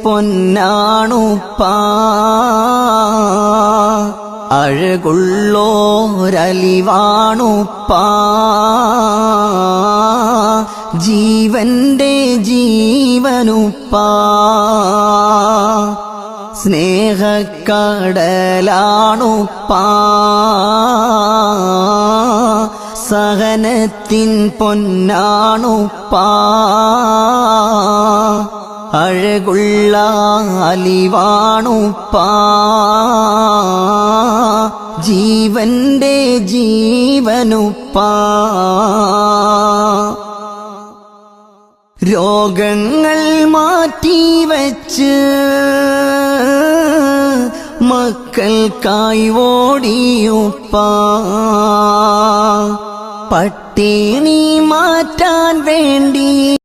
പൊന്നാണുപ്പാ അഴകുള്ളോരലിവാണുപ്പാ ജീവന്റെ ജീവനുപ്പാ സ്നേഹക്കടലാണുപ്പാ സഹനത്തിൻ പൊന്നാണുപ്പാ അഴകുള്ള അലിവാണുപ്പാ ജീവന്റെ ജീവനുപ്പാ രോഗങ്ങൾ മാറ്റിവെച്ച് മക്കൾക്കായി ഓടിയുപ്പാ പട്ടിണി മാറ്റാൻ വേണ്ടി